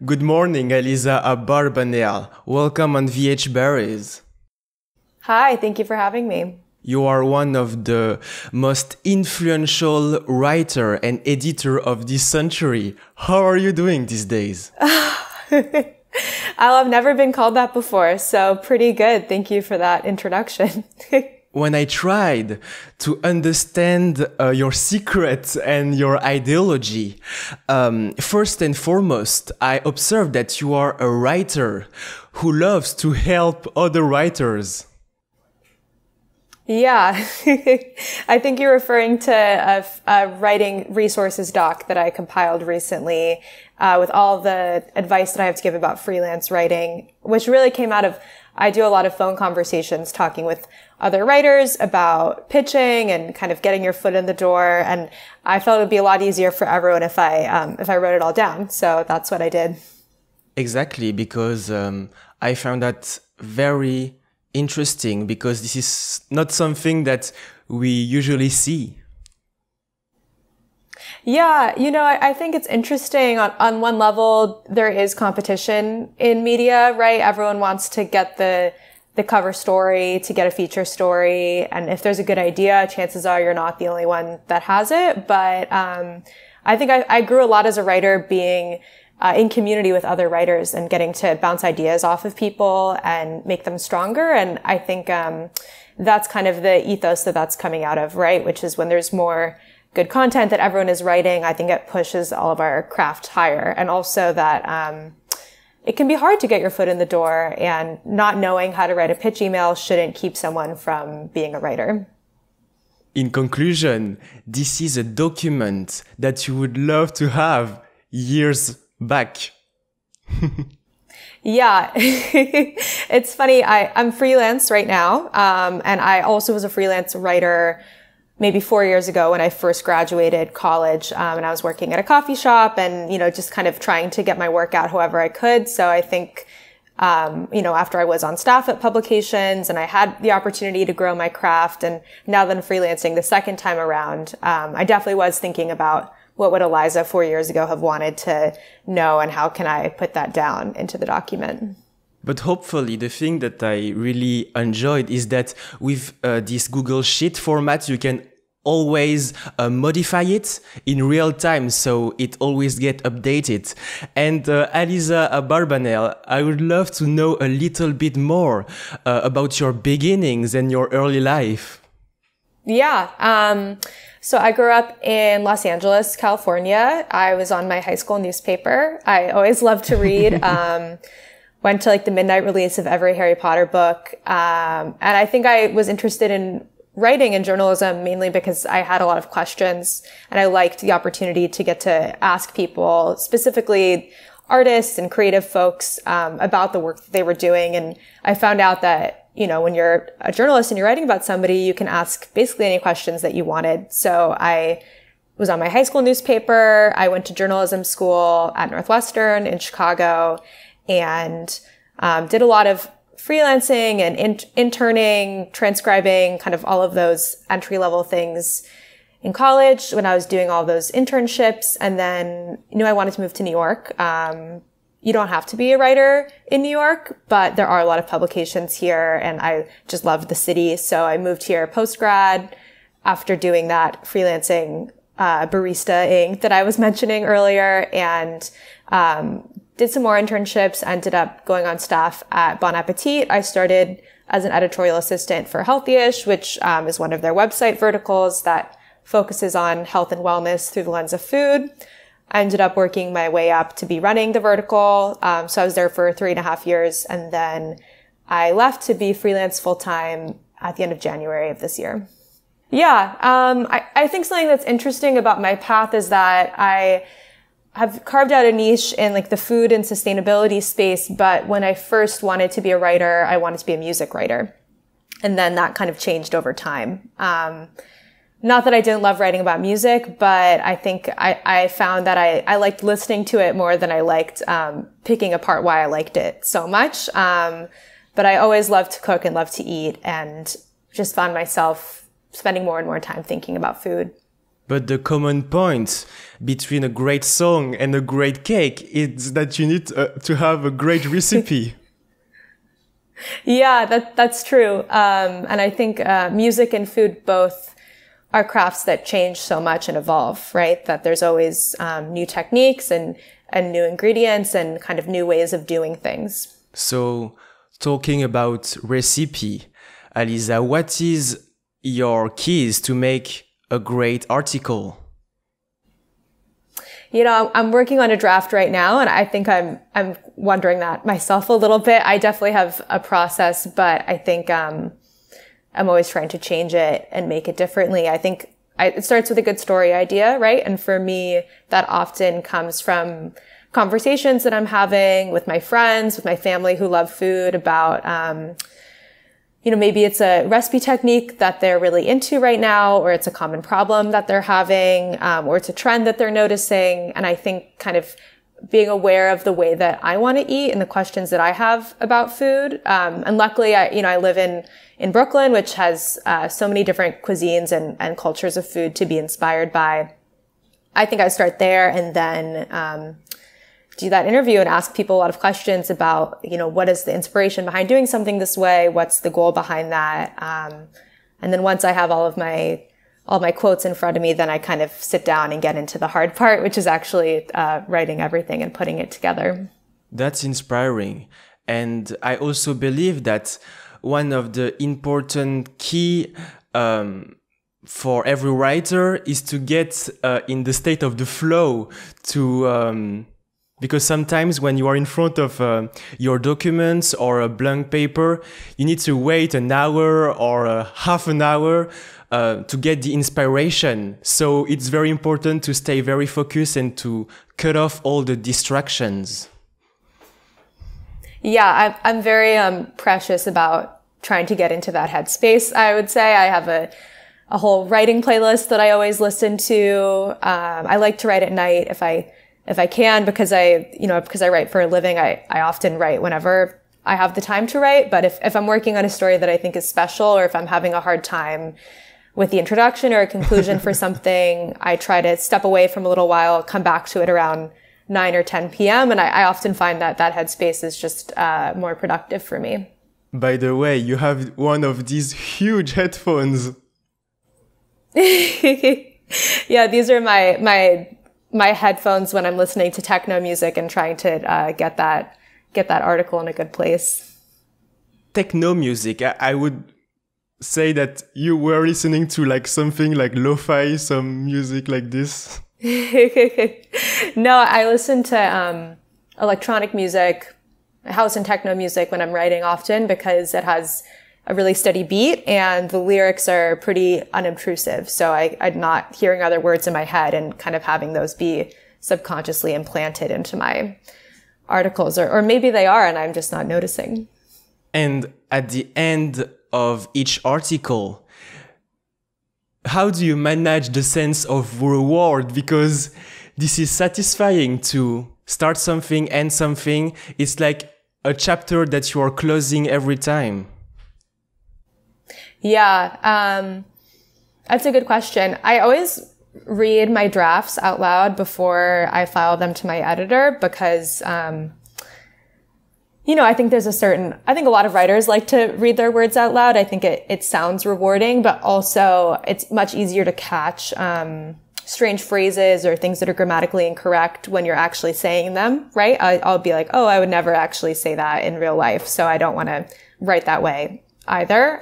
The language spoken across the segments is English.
Good morning, Aliza Abarbanel. Welcome on VH Berries. Hi, thank you for having me. You are one of the most influential writer and editor of this century. How are you doing these days? I've never been called that before, so pretty good. Thank you for that introduction. When I tried to understand your secrets and your ideology, first and foremost, I observed that you are a writer who loves to help other writers. Yeah, I think you're referring to a writing resources doc that I compiled recently with all the advice that I have to give about freelance writing, which really came out of, I do a lot of phone conversations talking with other writers about pitching and kind of getting your foot in the door. And I felt it would be a lot easier for everyone if I wrote it all down. So that's what I did. Exactly, because I found that very interesting, because this is not something that we usually see. Yeah, I think it's interesting. On one level, there is competition in media, right? Everyone wants to get the cover story, to get a feature story. And if there's a good idea, chances are you're not the only one that has it. But I think I grew a lot as a writer being in community with other writers and getting to bounce ideas off of people and make them stronger. And I think that's kind of the ethos that's coming out of, right? Which is when there's more good content that everyone is writing, I think it pushes all of our craft higher. And also that it can be hard to get your foot in the door, and not knowing how to write a pitch email shouldn't keep someone from being a writer. In conclusion, this is a document that you would love to have years back. Yeah, it's funny. I'm freelance right now. And I also was a freelance writer maybe 4 years ago when I first graduated college. And I was working at a coffee shop and, just kind of trying to get my work out however I could. So I think, after I was on staff at publications and I had the opportunity to grow my craft, and now that I'm freelancing the second time around, I definitely was thinking about what would Aliza 4 years ago have wanted to know, and how can I put that down into the document? But hopefully the thing that I really enjoyed is that with this Google Sheet format, you can always modify it in real time, so it always get updated. And Aliza Abarbanel, I would love to know a little bit more about your beginnings and your early life. Yeah. So I grew up in Los Angeles, California. I was on my high school newspaper. I always loved to read. Went to the midnight release of every Harry Potter book. And I think I was interested in writing and journalism mainly because I had a lot of questions, and I liked the opportunity to get to ask people, specifically artists and creative folks, about the work that they were doing. And I found out that, when you're a journalist and you're writing about somebody, you can ask basically any questions that you wanted. So I was on my high school newspaper. I went to journalism school at Northwestern in Chicago, and did a lot of freelancing and interning, transcribing, kind of all of those entry-level things in college when I was doing all those internships. And then, I wanted to move to New York. You don't have to be a writer in New York, but there are a lot of publications here, and I just loved the city. So I moved here post-grad after doing that freelancing barista-ing that I was mentioning earlier, and did some more internships, ended up going on staff at Bon Appetit. I started as an editorial assistant for Healthyish, which is one of their website verticals that focuses on health and wellness through the lens of food. I ended up working my way up to be running the vertical. So I was there for 3.5 years, and then I left to be freelance full-time at the end of January of this year. Yeah, I think something that's interesting about my path is that I have carved out a niche in the food and sustainability space. But when I first wanted to be a writer, I wanted to be a music writer. And then that kind of changed over time. Not that I didn't love writing about music, but I think I found that I liked listening to it more than I liked picking apart why I liked it so much. But I always loved to cook and loved to eat, and just found myself spending more and more time thinking about food. But the common point between a great song and a great cake is that you need to have a great recipe. Yeah, that's true. And I think music and food both are crafts that change so much and evolve, right? That there's always new techniques and new ingredients and kind of new ways of doing things. So, talking about recipe, Aliza, what is your keys to make a great article? You know, I'm working on a draft right now, and I think I'm wondering that myself a little bit. I definitely have a process, but I think I'm always trying to change it and make it differently. I think it starts with a good story idea, right? And for me, that often comes from conversations that I'm having with my friends, with my family who love food about, you know, maybe it's a recipe technique that they're really into right now, or it's a common problem that they're having, or it's a trend that they're noticing. And I think kind of being aware of the way that I want to eat and the questions that I have about food. And luckily, I live in Brooklyn, which has so many different cuisines and cultures of food to be inspired by. I think I start there and then do that interview and ask people a lot of questions about, you know, what is the inspiration behind doing something this way? What's the goal behind that? And then once I have all my quotes in front of me, then I kind of sit down and get into the hard part, which is actually writing everything and putting it together. That's inspiring. And I also believe that one of the important key for every writer is to get in the state of the flow to because sometimes when you are in front of your documents or a blank paper, you need to wait an hour or half an hour to get the inspiration. So it's very important to stay very focused and to cut off all the distractions. Yeah, I'm very precious about trying to get into that headspace. I would say I have a whole writing playlist that I always listen to. I like to write at night if I can, because I write for a living. I often write whenever I have the time to write. But if I'm working on a story that I think is special, or if I'm having a hard time with the introduction or a conclusion for something, I try to step away from a little while, come back to it around 9 or 10 p.m. And I often find that headspace is just more productive for me. By the way, you have one of these huge headphones. Yeah, these are my headphones when I'm listening to techno music and trying to get that article in a good place. Techno music. I would say that you were listening to like something like lo-fi, some music like this. No, I listen to electronic music, house and techno music when I'm writing often, because it has a really steady beat and the lyrics are pretty unobtrusive. So I'm not hearing other words in my head and kind of having those be subconsciously implanted into my articles, or maybe they are and I'm just not noticing. And at the end of each article, how do you manage the sense of reward? Because this is satisfying to start something, end something. It's like a chapter that you are closing every time. Yeah, that's a good question. I always read my drafts out loud before I file them to my editor because, I think I think a lot of writers like to read their words out loud. I think it sounds rewarding, but also it's much easier to catch, strange phrases or things that are grammatically incorrect when you're actually saying them, right? I'll be like, oh, I would never actually say that in real life. So I don't want to write that way either.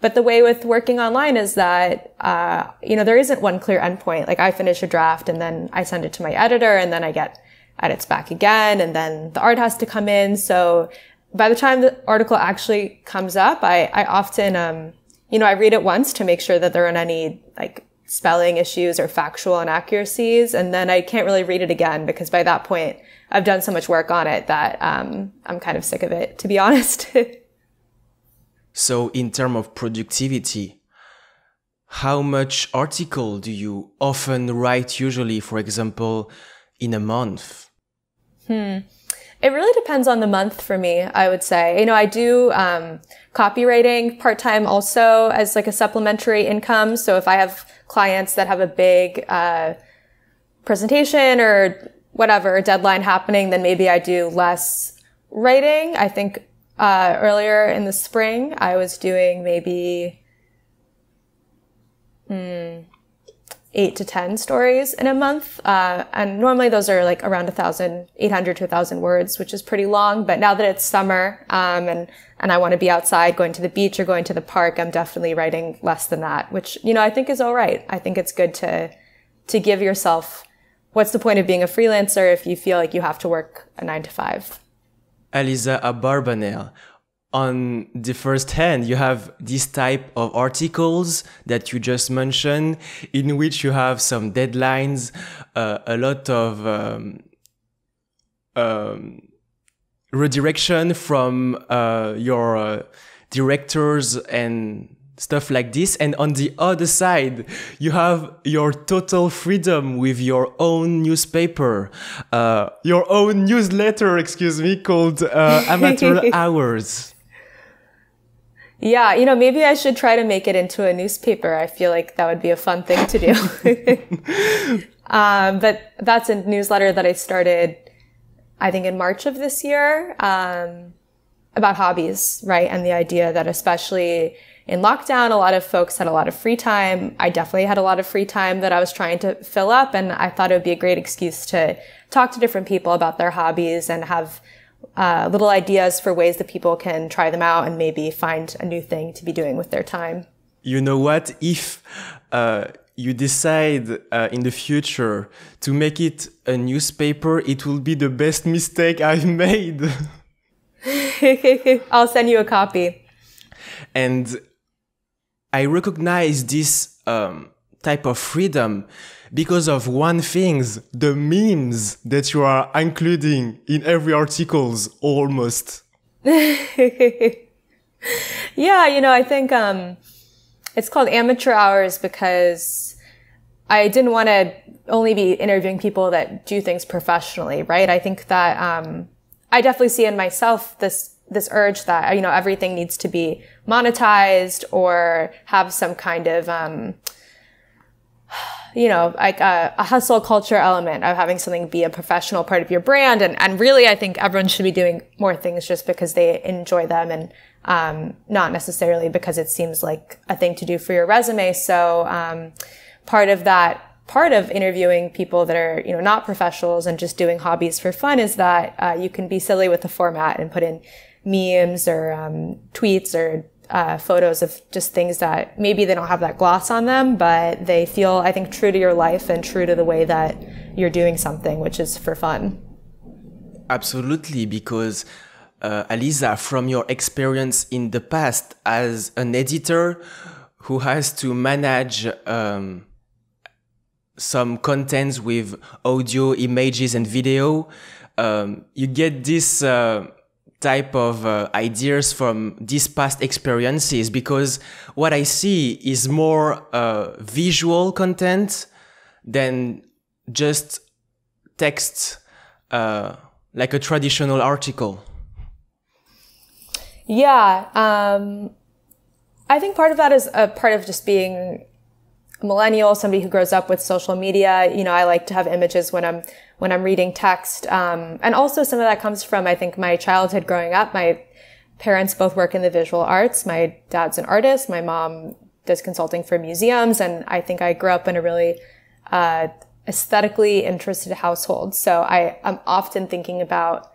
But the way with working online is that, there isn't one clear endpoint. Like I finish a draft and then I send it to my editor and then I get edits back again. And then the art has to come in. So by the time the article actually comes up, I often, I read it once to make sure that there aren't any like spelling issues or factual inaccuracies. And then I can't really read it again because by that point I've done so much work on it that, I'm kind of sick of it, to be honest. So in terms of productivity, how much article do you often write usually, for example, in a month? It really depends on the month for me, I would say. You know, I do copywriting part-time also as like a supplementary income. So if I have clients that have a big presentation or whatever deadline happening, then maybe I do less writing. I think earlier in the spring, I was doing maybe 8 to 10 stories in a month. And normally those are like around 800 to 1,000 words, which is pretty long. But now that it's summer, and I want to be outside going to the beach or going to the park, I'm definitely writing less than that, which, you know, I think is all right. I think it's good to give yourself, what's the point of being a freelancer if you feel like you have to work a 9 to 5? Aliza Abarbanel, on the first hand, you have this type of articles that you just mentioned, in which you have some deadlines, a lot of redirection from your directors and stuff like this. And on the other side, you have your total freedom with your own newspaper, your own newsletter, called Amateur Hours. Yeah, you know, maybe I should try to make it into a newspaper. I feel like that would be a fun thing to do. But that's a newsletter that I started, I think, in March of this year, about hobbies, right? And the idea that especially in lockdown, a lot of folks had a lot of free time. I definitely had a lot of free time that I was trying to fill up. And I thought it would be a great excuse to talk to different people about their hobbies and have little ideas for ways that people can try them out and maybe find a new thing to be doing with their time. You know what? If you decide in the future to make it a newspaper, it will be the best mistake I've made. I'll send you a copy. And I recognize this type of freedom because of one thing, the memes that you are including in every articles, almost. Yeah, you know, I think it's called Amateur Hours because I didn't want to only be interviewing people that do things professionally, right? I think that I definitely see in myself this urge that, you know, everything needs to be monetized or have some kind of you know, like a hustle culture element of having something be a professional part of your brand. And really, I think everyone should be doing more things just because they enjoy them and not necessarily because it seems like a thing to do for your resume. So part of interviewing people that are, you know, not professionals and just doing hobbies for fun is that you can be silly with the format and put in memes or tweets or photos of just things that maybe they don't have that gloss on them, but they feel, I think, true to your life and true to the way that you're doing something, which is for fun. Absolutely, because Aliza, from your experience in the past as an editor who has to manage some contents with audio, images, and video, you get this type of ideas from these past experiences, because what I see is more visual content than just text, like a traditional article. Yeah, I think part of that is a part of just being a millennial, somebody who grows up with social media. You know, I like to have images when I'm reading text. And also some of that comes from, I think, my childhood growing up. My parents both work in the visual arts. My dad's an artist. My mom does consulting for museums. And I think I grew up in a really aesthetically interested household. So I'm often thinking about,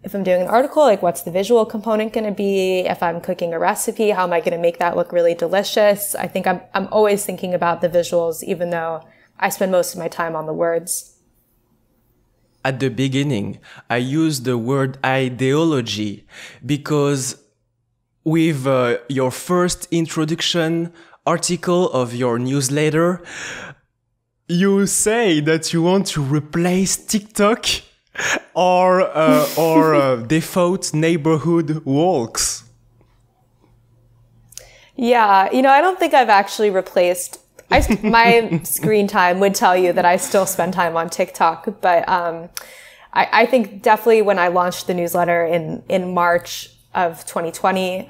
if I'm doing an article, like what's the visual component going to be? If I'm cooking a recipe, how am I going to make that look really delicious? I think I'm always thinking about the visuals, even though I spend most of my time on the words. At the beginning, I used the word ideology because with your first introduction article of your newsletter, you say that you want to replace TikTok or default neighborhood walks. Yeah, you know, I don't think I've actually replaced. My screen time would tell you that I still spend time on TikTok, but I think definitely when I launched the newsletter in March of 2020,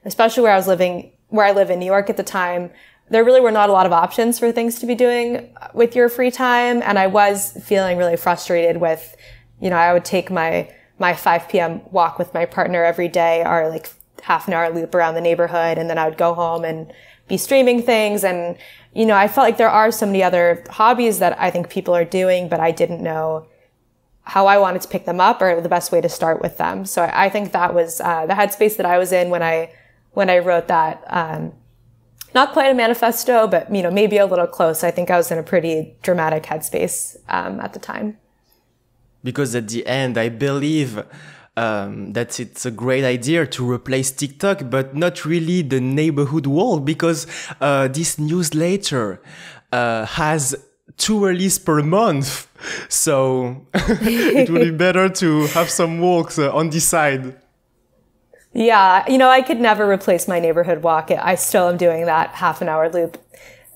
especially where I live in New York at the time, there really were not a lot of options for things to be doing with your free time. And I was feeling really frustrated with, I would take my 5 p.m. walk with my partner every day, or like half an hour loop around the neighborhood. And then I would go home and be streaming things. And, I felt like there are so many other hobbies that I think people are doing, but I didn't know how I wanted to pick them up or the best way to start with them. So I think that was the headspace that I was in when I wrote that. Not quite a manifesto, but, maybe a little close. I think I was in a pretty dramatic headspace at the time. Because at the end, I believe that it's a great idea to replace TikTok, but not really the neighborhood wall, because this newsletter has 2 releases per month. So it would be better to have some walks on the side. Yeah, I could never replace my neighborhood walk. I still am doing that half an hour loop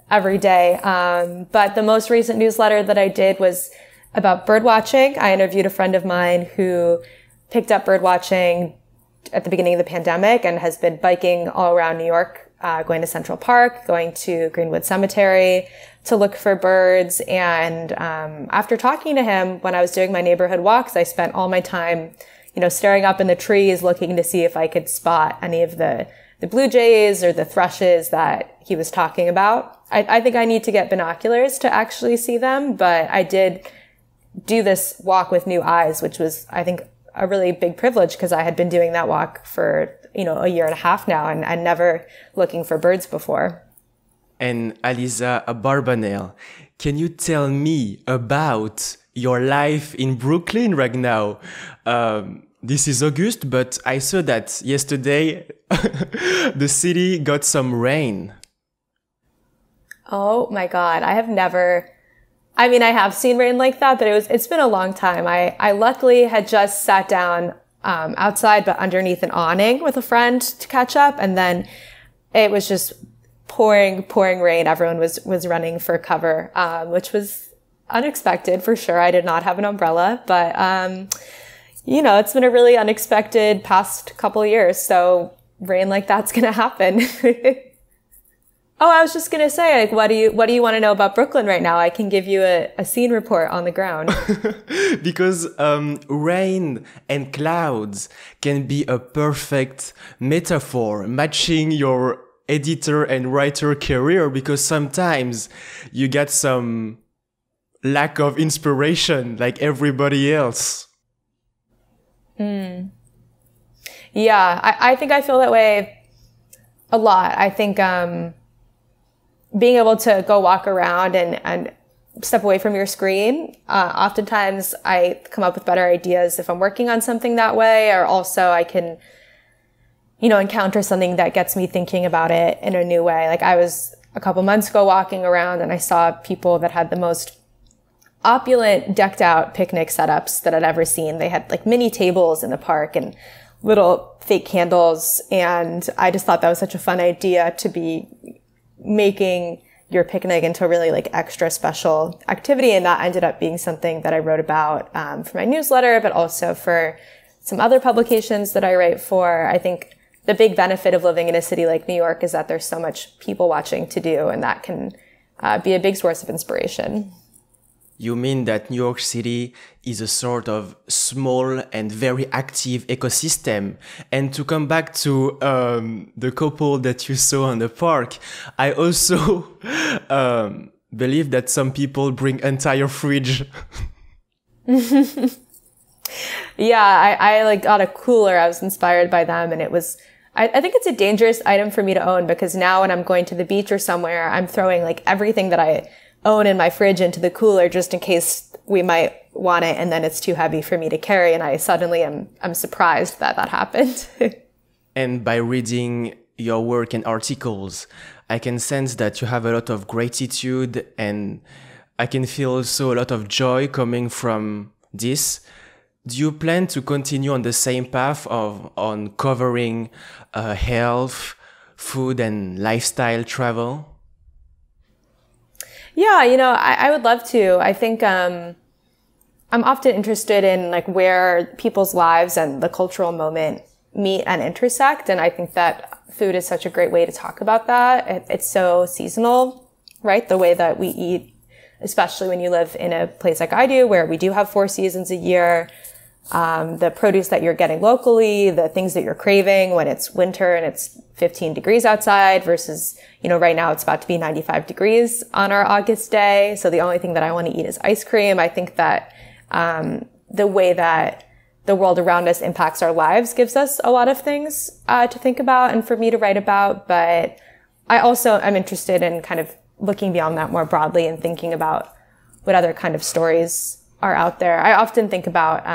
every day. But the most recent newsletter that I did was about bird watching. I interviewed a friend of mine who picked up bird watching at the beginning of the pandemic and has been biking all around New York, going to Central Park, going to Greenwood Cemetery to look for birds. And after talking to him, when I was doing my neighborhood walks, I spent all my time staring up in the trees, looking to see if I could spot any of the blue jays or the thrushes that he was talking about. I think I need to get binoculars to actually see them, but I did do this walk with new eyes, which was, I think, a really big privilege because I had been doing that walk for, a year and a half now and never looking for birds before. And Aliza Abarbanel, can you tell me about your life in Brooklyn right now? This is August, but I saw that yesterday the city got some rain. Oh my God. I have seen rain like that, but it's been a long time. I luckily had just sat down outside, but underneath an awning with a friend to catch up. And then it was just pouring rain. Everyone was running for cover, which was unexpected for sure. I did not have an umbrella, but, it's been a really unexpected past couple of years. So rain like that's going to happen. Oh, I was just going to say, like, what do you want to know about Brooklyn right now? I can give you a scene report on the ground. Because rain and clouds can be a perfect metaphor, matching your editor and writer career, because sometimes you get some lack of inspiration like everybody else. Yeah, I think I feel that way a lot. I think being able to go walk around and step away from your screen, oftentimes I come up with better ideas if I'm working on something that way, or also I can, encounter something that gets me thinking about it in a new way. Like I was a couple months ago walking around and I saw people that had the most opulent, decked out picnic setups that I'd ever seen. They had like mini tables in the park and little fake candles. And I just thought that was such a fun idea to be making your picnic into a really like extra special activity. And that ended up being something that I wrote about for my newsletter, but also for some other publications that I write for. I think the big benefit of living in a city like New York is that there's so much people watching to do, and that can be a big source of inspiration. You mean that New York City is a sort of small and very active ecosystem. And to come back to the couple that you saw in the park, I also believe that some people bring entire fridge. Yeah, I like got a cooler. I was inspired by them, and it was, I think it's a dangerous item for me to own, because now when I'm going to the beach or somewhere, I'm throwing like everything that I own in my fridge into the cooler just in case we might want it, and then it's too heavy for me to carry, and I suddenly I'm surprised that happened. And by reading your work and articles, I can sense that you have a lot of gratitude, and I can feel also a lot of joy coming from this. Do you plan to continue on the same path on covering health, food, and lifestyle travel? Yeah, I would love to. I think I'm often interested in like where people's lives and the cultural moment meet and intersect. And I think that food is such a great way to talk about that. It's so seasonal, right? The way that we eat, especially when you live in a place like I do, where we do have 4 seasons a year. The produce that you're getting locally, the things that you're craving when it's winter and it's 15 degrees outside versus, right now it's about to be 95 degrees on our August day. So the only thing that I want to eat is ice cream. I think that, the way that the world around us impacts our lives gives us a lot of things, to think about and for me to write about. But I also am interested in kind of looking beyond that more broadly and thinking about what other kind of stories are out there. I often think about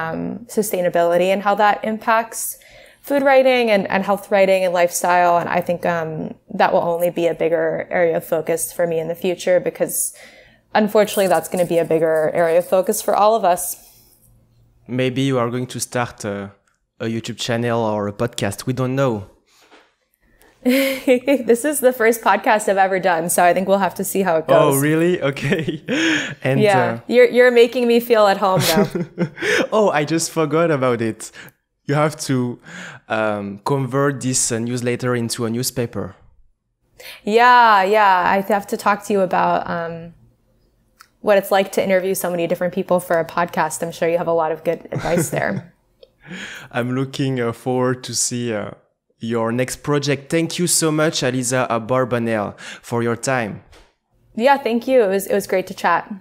sustainability and how that impacts food writing and health writing and lifestyle. And I think that will only be a bigger area of focus for me in the future because unfortunately that's going to be a bigger area of focus for all of us. Maybe you are going to start a YouTube channel or a podcast. We don't know. This is the first podcast I've ever done, so I think we'll have to see how it goes. Oh, really? Okay. And yeah, you're making me feel at home now. Oh, I just forgot about it. You have to convert this newsletter into a newspaper. Yeah. I have to talk to you about what it's like to interview so many different people for a podcast. I'm sure you have a lot of good advice there. I'm looking forward to see your next project. Thank you so much, Aliza Abarbanel, for your time. Yeah, thank you. It was great to chat.